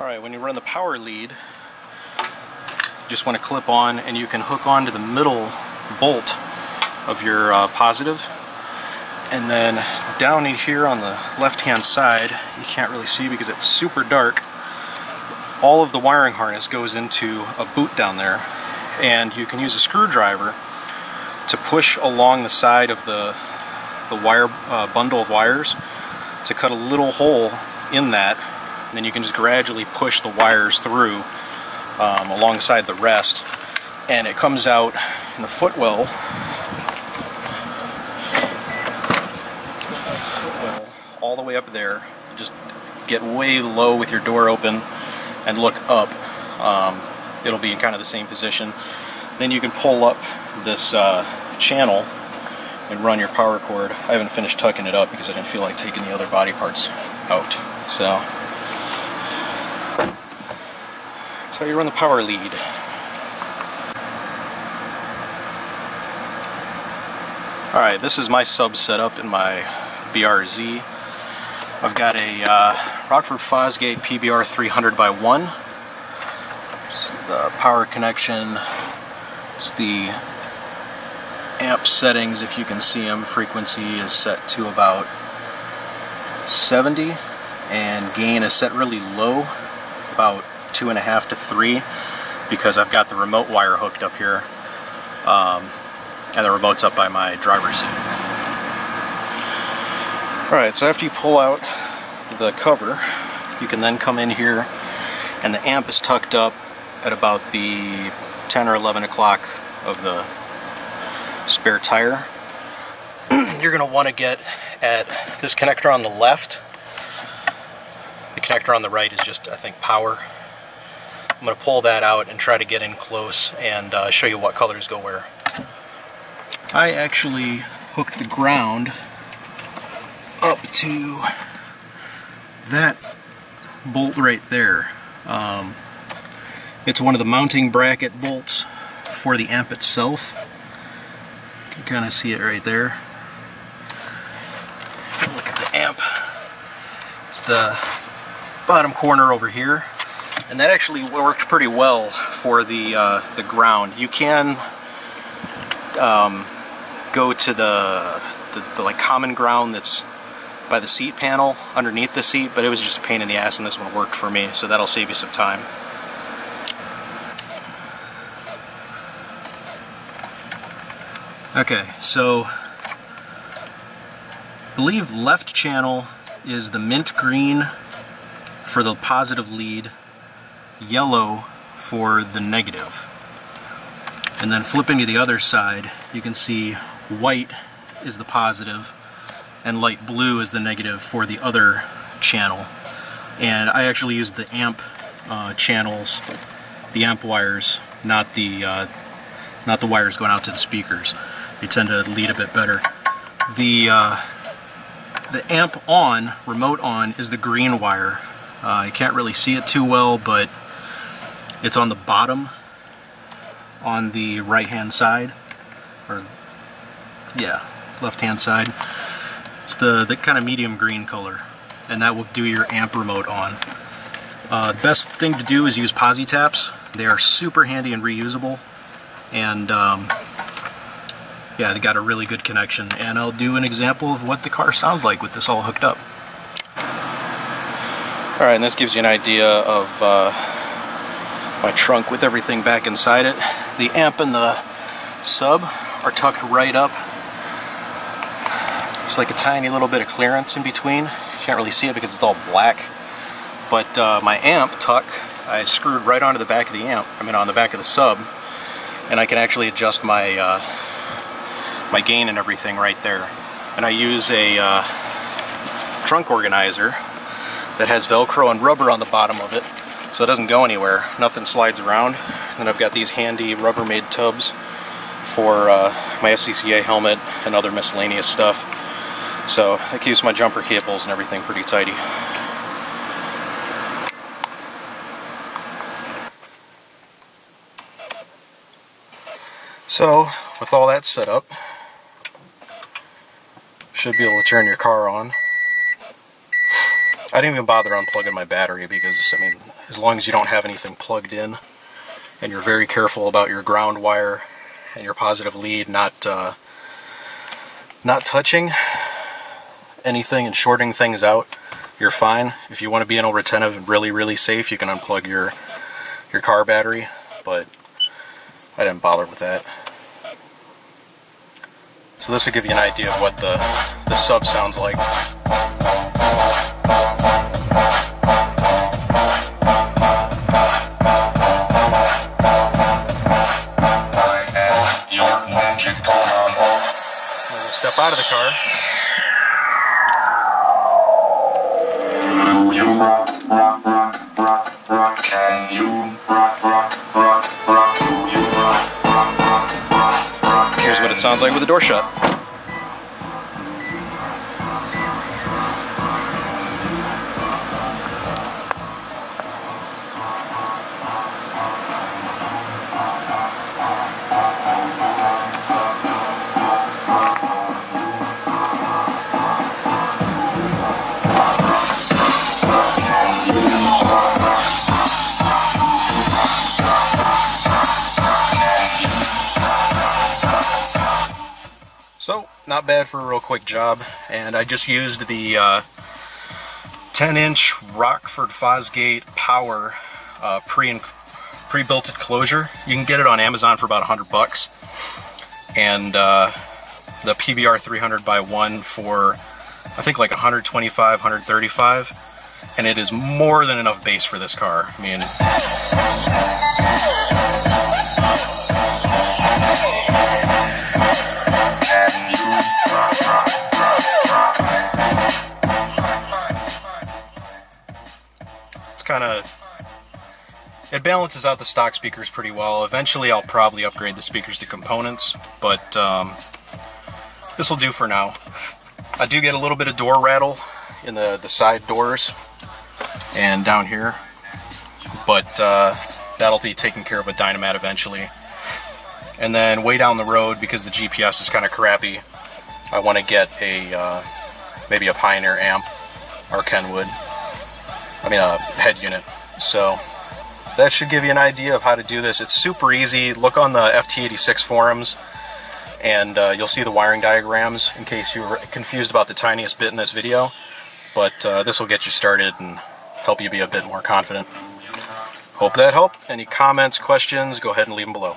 Alright, when you run the power lead, you just want to clip on, and you can hook on to the middle bolt of your positive. And then down in here on the left hand side, you can't really see because it's super dark, all of the wiring harness goes into a boot down there, and you can use a screwdriver to push along the side of the wire bundle of wires to cut a little hole in that, and then you can just gradually push the wires through alongside the rest, and it comes out in the footwell all the way up there. Just get way low with your door open and look up. It'll be in kind of the same position. Then you can pull up this channel and run your power cord. I haven't finished tucking it up because I didn't feel like taking the other body parts out. So that's how you run the power lead. Alright, this is my sub setup in my BRZ. I've got a Rockford Fosgate PBR 300x1. It's the power connection. It's the amp settings, if you can see them. Frequency is set to about 70, and gain is set really low, about 2.5 to 3, because I've got the remote wire hooked up here, and the remote's up by my driver's seat. Alright, so after you pull out the cover, you can then come in here, and the amp is tucked up at about the 10 or 11 o'clock of the spare tire. You're going to want to get at this connector on the left. The connector on the right is just, I think, power. I'm going to pull that out and try to get in close and show you what colors go where. I actually hooked the ground up to that bolt right there. It's one of the mounting bracket bolts for the amp itself. You can kind of see it right there. Look at the amp. It's the bottom corner over here, and that actually worked pretty well for the ground. You can go to the like common ground that's by the seat panel underneath the seat, but it was just a pain in the ass, and this one worked for me, so that'll save you some time. Okay, so I believe left channel is the mint green for the positive lead, yellow for the negative. And then flipping to the other side, you can see white is the positive and light blue is the negative for the other channel. And I actually used the amp channels, the amp wires, not the wires going out to the speakers. They tend to lead a bit better. The amp on, remote on, is the green wire. You can't really see it too well, but it's on the bottom on the right hand side, or yeah, left hand side. It's the kind of medium green color, and that will do your amp remote on. The best thing to do is use posi taps. They are super handy and reusable, and yeah, they got a really good connection, and I'll do an example of what the car sounds like with this all hooked up. Alright, and this gives you an idea of my trunk with everything back inside it. The amp and the sub are tucked right up. There's like a tiny little bit of clearance in between. You can't really see it because it's all black. But my amp tuck, I screwed right onto the back of the amp, on the back of the sub, and I can actually adjust my my gain and everything right there. And I use a trunk organizer that has Velcro and rubber on the bottom of it, so it doesn't go anywhere. Nothing slides around. And I've got these handy Rubbermaid tubs for my SCCA helmet and other miscellaneous stuff. So that keeps my jumper cables and everything pretty tidy. So with all that set up, should be able to turn your car on. I didn't even bother unplugging my battery because, I mean, as long as you don't have anything plugged in and you're very careful about your ground wire and your positive lead not touching anything and shorting things out, you're fine. If you want to be an retentive and really safe, you can unplug your car battery, but I didn't bother with that. So this will give you an idea of what the sub sounds like. Step out of the car. Here's what it sounds like with the door shut. So, not bad for a real quick job, and I just used the 10-inch Rockford Fosgate Power pre-built closure. You can get it on Amazon for about $100, and the PBR 300x1 for I think like 125, 135, and it is more than enough bass for this car. I mean, it balances out the stock speakers pretty well. Eventually I'll probably upgrade the speakers to components, but this will do for now. I do get a little bit of door rattle in the side doors and down here, but that'll be taken care of with dynamat eventually. And then way down the road, because the GPS is kind of crappy, I want to get a maybe a Pioneer amp or Kenwood. I mean a head unit. So that should give you an idea of how to do this. It's super easy. Look on the FT86 forums and you'll see the wiring diagrams in case you were confused about the tiniest bit in this video. But this will get you started and help you be a bit more confident. Hope that helped. Any comments, questions, go ahead and leave them below.